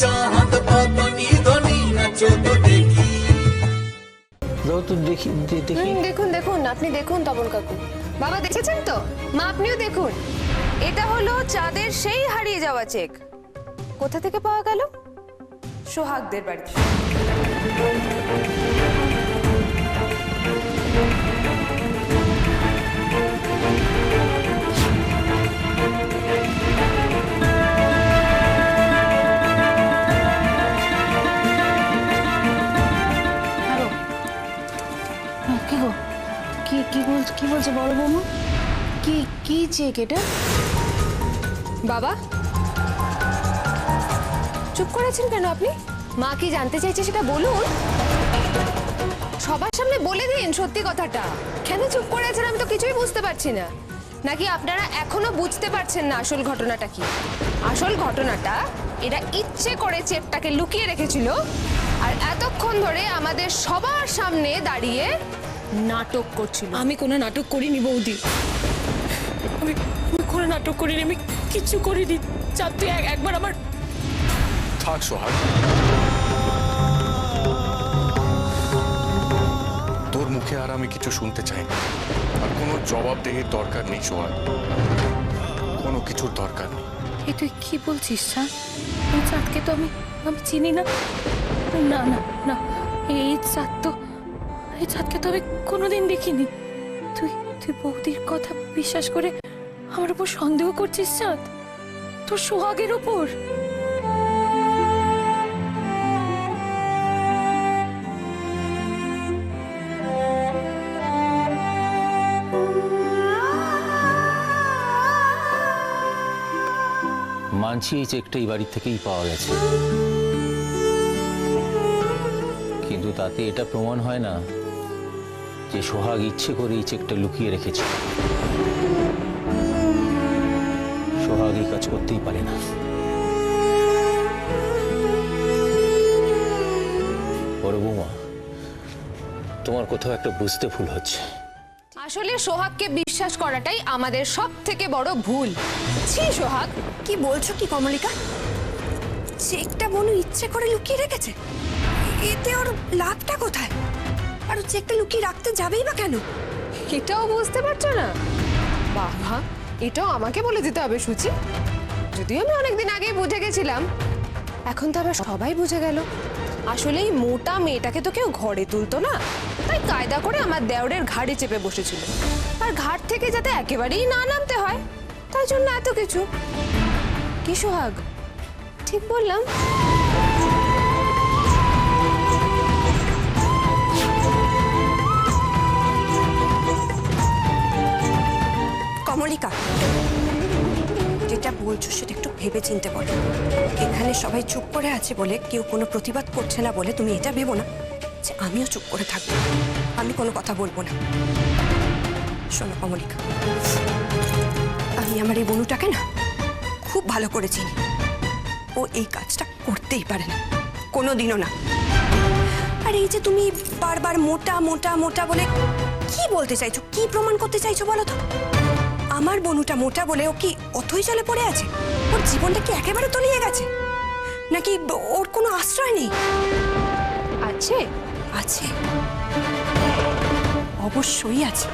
চাঁদ বদনি ধনি নাচো তো দেখি। দাও তো দেখি দেখি। দেখুন দেখুন, আপনি দেখুন তপন কাকু। বাবা দেখেছেন তো? মা আপনিও দেখুন। এটা হলো চাঁদের সেই হারিয়ে যাওয়া চেক। কোথা থেকে পাওয়া গেল? সোহাগদের বাড়ি থেকে। কি গো, কি বলছে বড় বৌমা? কি চেক এটা? বাবা চুপ করেছেন কেন আপনি? মা কি জানতে চাইছে সেটা বলুন। সবার সামনে বলে দিন সত্যি কথাটা। কেন চুপ করে আছেন আমি তো কিছুই বুঝতে পারছি না। নাকি আপনারা এখনো বুঝতে পারছেন না আসল ঘটনাটা কি? আসল ঘটনাটা এরা ইচ্ছে করে চেকটাকে লুকিয়ে রেখেছিল আর এতক্ষণ ধরে আমাদের সবার সামনে দাঁড়িয়ে নাটক করছিল। আমি কোনো নাটক করিনি বৌদি, আমি কোনো নাটক করিনি, আমি কিচ্ছু করিনি। চাঁদ তুই একবার আমার। থাক সোহাগ, তোর মুখে আর আমি কিছু শুনতে চাই না। আর কোনো জবাবদেহির দরকার নেই সোহাগ, কোনো কিছুর দরকার নেই। এই তুই কি বলছিস চাঁদ? এই চাঁদকে তো আমি চিনি না। না না না, এই চাঁদকে তো আমি কোনোদিন দেখিনি। তুই বৌদির কথা বিশ্বাস করে আমার উপর সন্দেহ করছিস চাঁদ? তোর সোহাগের উপর? মানছি এই চেকটা এই বাড়ি থেকেই পাওয়া গেছে, কিন্তু তাতে এটা প্রমাণ হয় না যে সোহাগ ইচ্ছে করে এই চেকটা লুকিয়ে রেখেছে। সোহাগ এই কাজ করতেই পারে না। বড় বৌমা, তোমার কোথাও একটা বুঝতে ভুল হচ্ছে। আসলে সোহাগকে বিশ্বাস করাটাই আমাদের সবথেকে বড় ভুল। ছি সোহাগ, কি বলছো কি কমলিকা? চেকটা বনু ইচ্ছে করে লুকিয়ে রেখেছে? এতে ওর লাভটা কোথায়? আর ও চেকটা লুকিয়ে রাখতে যাবেই বা কেন? এটাও বুঝতে পারছো না? বাবা, এটাও আমাকে বলে দিতে হবে সুচি। যদিও আমি অনেকদিন আগেই বুঝে গেছিলাম, এখন তো আবার সবাই বুঝে গেল। আসলে এই মোটা মেয়েটাকে তো কেউ ঘরে তুলতো না, তাই কায়দা করে আমার দেওরের ঘাড়ে চেপে বসেছিল। আর ঘাট থেকে যাতে একেবারেই না নামতে হয়, তাই জন্য এত কিছু। কি সোহাগ, ঠিক বললাম? কমলিকা, যেটা বলছো সেটা একটু ভেবে চিন্তে বলো। এখানে সবাই চুপ করে আছে বলে, কেউ কোনো প্রতিবাদ করছে না বলে তুমি এটা ভেবো না যে আমিও চুপ করে থাকবো, আমি কোনো কথা বলবো না। শোনো কমলিকা, আমি আমার এই বনুটাকে না খুব ভালো করে চিনি। ও এই কাজটা করতেই পারে না, কোনোদিনও না। আর এই যে তুমি বারবার মোটা মোটা মোটা বলে কি বলতে চাইছো, কি প্রমাণ করতে চাইছো বলো তো? আমার বনুটা মোটা বলে ও কি অথই জলে পড়ে আছে? ওর জীবনটা কি একেবারে তলিয়ে গেছে? নাকি ওর কোনো আশ্রয় নেই? আছে আছে, অবশ্যই আছে।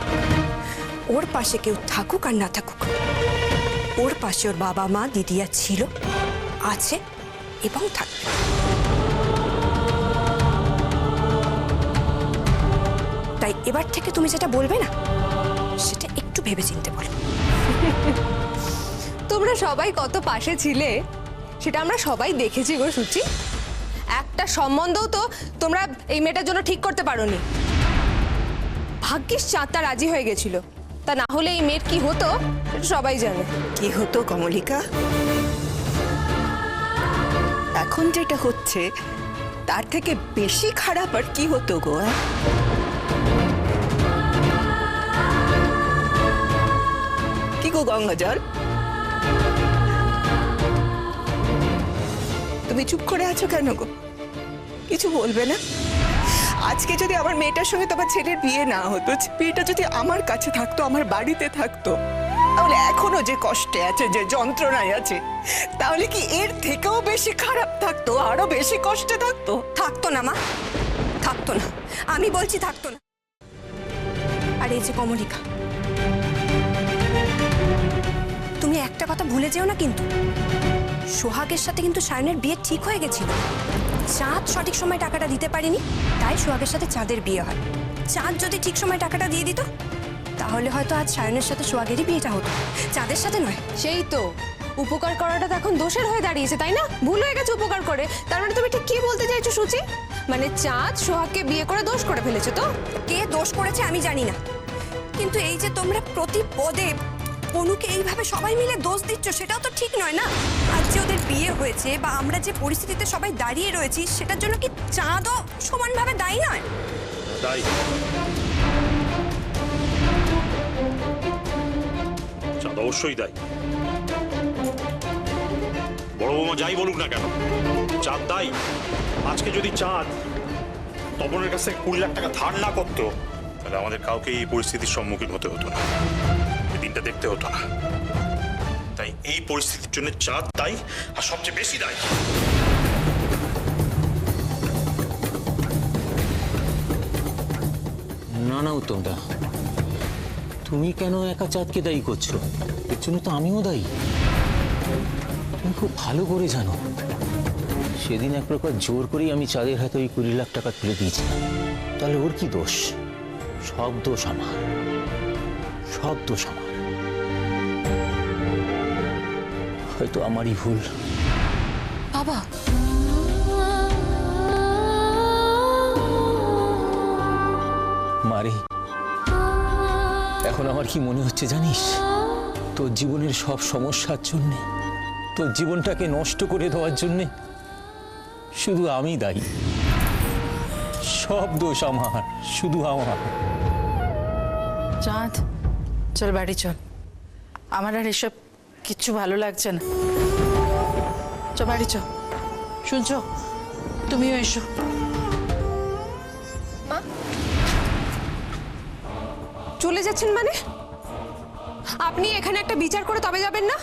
ওর পাশে কেউ থাকুক আর না থাকুক, ওর পাশে ওর বাবা মা দিদিয়া ছিল, আছে এবং থাকবে। তাই এবার থেকে তুমি যেটা বলবে না, সেটা একটু ভেবে চিনতে বলো। তোমরা সবাই কত পাশে ছিলে সেটা আমরা সবাই দেখেছি গো সুচি। একটা সম্বন্ধও তো তোমরা এই মেয়েটার জন্য ঠিক করতে পারোনি। ভাগ্যিস চাঁদটা রাজি হয়ে গেছিল, তা না হলে এই মেয়ের কি হতো সবাই জানে। কি হতো কমলিকা? এখন যেটা হচ্ছে তার থেকে বেশি খারাপ আর কি হতো গো? কি গো গঙ্গাজল, তুমি চুপ করে আছো কেন গো? কিছু বলবে না? আজকে যদি আমার মেয়েটার সঙ্গে তোমার ছেলের বিয়ে না হতো, মেয়েটা যদি আমার কাছে থাকতো, আমার বাড়িতে থাকতো, তাহলে এখনো যে কষ্টে আছে, যে যন্ত্রণায় আছে, তাহলে কি এর থেকেও বেশি খারাপ থাকতো, আরো বেশি কষ্টে থাকতো? থাকতো না মা, থাকতো না, আমি বলছি থাকতো না। আর এই যে কমলিকা, তুমি একটা কথা ভুলে যেও না কিন্তু, সোহাগের সাথে কিন্তু সায়নের বিয়ে ঠিক হয়ে গেছিল। চাঁদ সঠিক সময় টাকাটা দিতে পারেনি, তাই সোহাগের সাথে চাঁদের বিয়ে হয়। চাঁদ যদি ঠিক সময় টাকাটা দিয়ে দিত, তাহলে হয়তো আজ সায়নের সাথে সোহাগেরই বিয়েটা হতো, চাঁদের সাথে নয়। সেই তো, উপকার করাটা তো এখন দোষের হয়ে দাঁড়িয়েছে, তাই না? ভুল হয়ে গেছে উপকার করে। তার মানে তুমি ঠিক কি বলতে চাইছো সুচি? মানে চাঁদ সোহাগকে বিয়ে করে দোষ করে ফেলেছে তো? কে দোষ করেছে আমি জানি না, কিন্তু এই যে তোমরা প্রতি পদে অনুকে এইভাবে সবাই মিলে দোষ দিচ্ছ, সেটাও তো ঠিক নয় না। আজ যে ওদের বিয়ে হয়েছে বা আমরা যে পরিস্থিতিতে সবাই দাঁড়িয়ে রয়েছি, সেটার জন্য কি চাঁদও সমানভাবে দায়ী নয়? দায়ী। চাঁদ অবশ্যই দায়ী। বড় বৌমা যাই বলুক না কেন, চাঁদ দায়ী। আজকে যদি চাঁদ তপনের কাছ থেকে 20 লাখ টাকা ধার না করতো, তাহলে আমাদের কাউকে এই পরিস্থিতির সম্মুখীন হতে হতো না, এই দিনটা দেখতে হতো না। তাই এই পরিস্থিতির জন্য চাঁদ দায়ী, আর সবচেয়ে বেশি দায়ী। না না উত্তমদা, তুমি কেন একা চাঁদকে দায়ী করছো? এর জন্য তো আমিও দায়ী। তুমি খুব ভালো করে জানো, সেদিন এক প্রকার জোর করেই আমি চাঁদের হাতে ওই 20 লাখ টাকা তুলে দিয়েছিলাম। তাহলে ওর কি দোষ? সব দোষ আমার, সব দোষ আমার। হয়তো আমারই ভুল। বাবা, মারে, এখন আমার কি মনে হচ্ছে জানিস? তোর জীবনের সব সমস্যার জন্যে, তোর জীবনটাকে নষ্ট করে দেওয়ার জন্যে শুধু আমি দায়ী। সব দোষ আমার, শুধু আমার। চাঁদ, চল বাড়ি চল, আমার আর এসব কিচ্ছু ভালো লাগছে না। চ বাড়ি চ। শুনছো, তুমিও এসো। চলে যাচ্ছেন মানে? আপনি এখানে একটা বিচার করে তবে যাবেন না?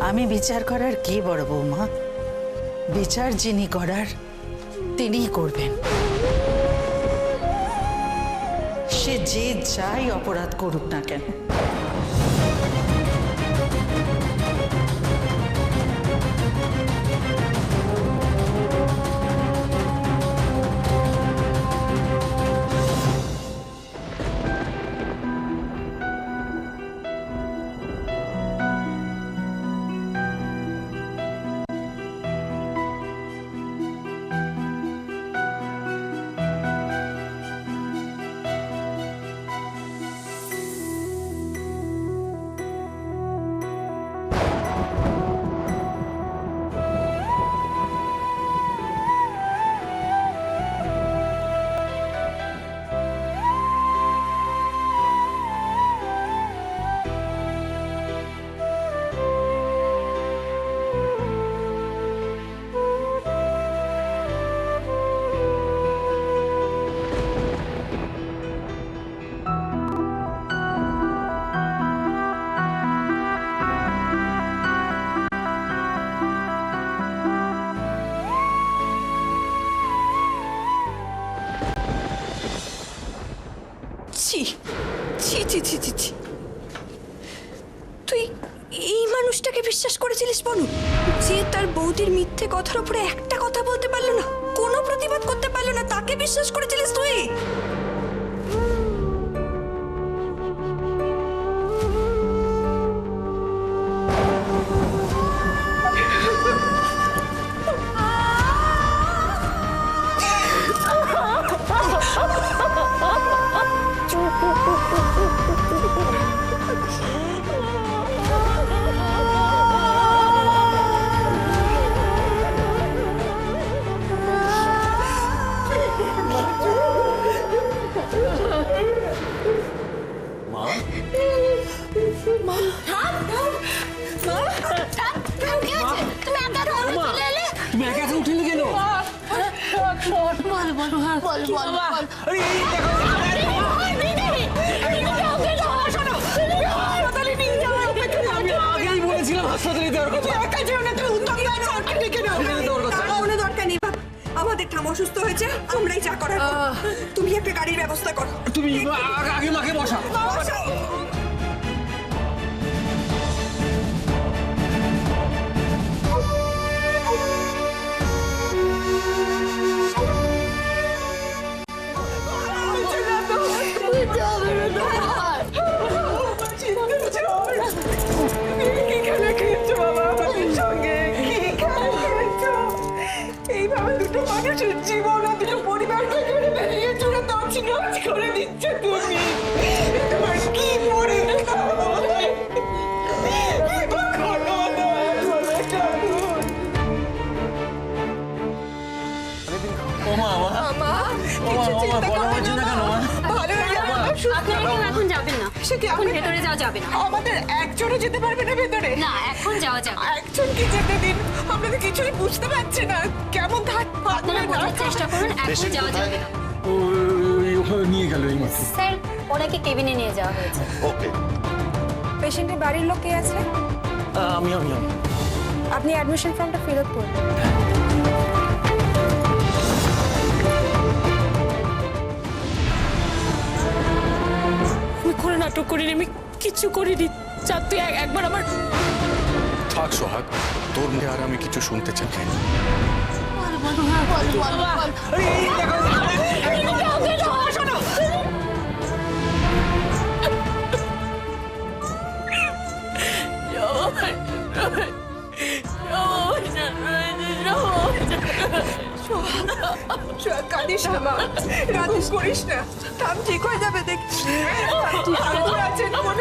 আমি বিচার করার কি বড় বৌমা, বিচার যিনি করার তিনিই করবেন। সে যে যাই অপরাধ করুক না কেন। ছি ছি ছি ছি ছি ছি, তুই এই মানুষটাকে বিশ্বাস করেছিলিস বলু, যে তার বৌদির মিথ্যে কথার উপরে একটা কথা বলতে পারলো না, কোনো প্রতিবাদ করতে পারলো না, তাকে বিশ্বাস করেছিলিস তুই? তুমি একা উঠলে কেন? বল বল বল আগেই বলেছিলাম হাসপাতালে দেওয়ার কথা। কোনো দরকার নেই বাবা। আমাদের ঠাম অসুস্থ হয়েছে, আমরাই যা করার করব। তুমি একটা গাড়ির ব্যবস্থা করো। তুমি আগে মাকে বসা। এইভাবে দুটো মানুষের জীবন আর দুটো পরিবারকে কেড়ে বেরিয়ে চলে তছনছ করে দিচ্ছ তুমি। তোমার কি পরিণত হবে? এখন যাবেন না, এখন ভেতরে যাওয়া যাবে না। আমাদের একজনও যেতে পারবে না ভেতরে? না, এখন যাওয়া যাবে না। একজনকে যেতে দিন, আমরা তো কিছুই বুঝতে পারছি না। কেমন আপনারা বোঝার চেষ্টা করুন, এখন যাওয়া যাবে না। নিয়ে গেল এই মাত্র। স্যার, ওনাকে কেবিনে নিয়ে যাওয়া হয়েছে। ওকে। পেশেন্টের বাড়ির লোক কে আছে? আমি আপনি অ্যাডমিশন ফর্মটা ফিল আপ করুন। আমি কোনো নাটক করিনি, আমি কিচ্ছু করিনি। চাঁদ, তুই একবার আমার থাক সোহাগ, তোর মুখে আর আমি কিছু শুনতে চাই না। কাঁদিস না মা, রাতিস করিস না। থাম, ঠিক হয়ে যাবে, দেখছি। ঠাকুর আছেন, কোনো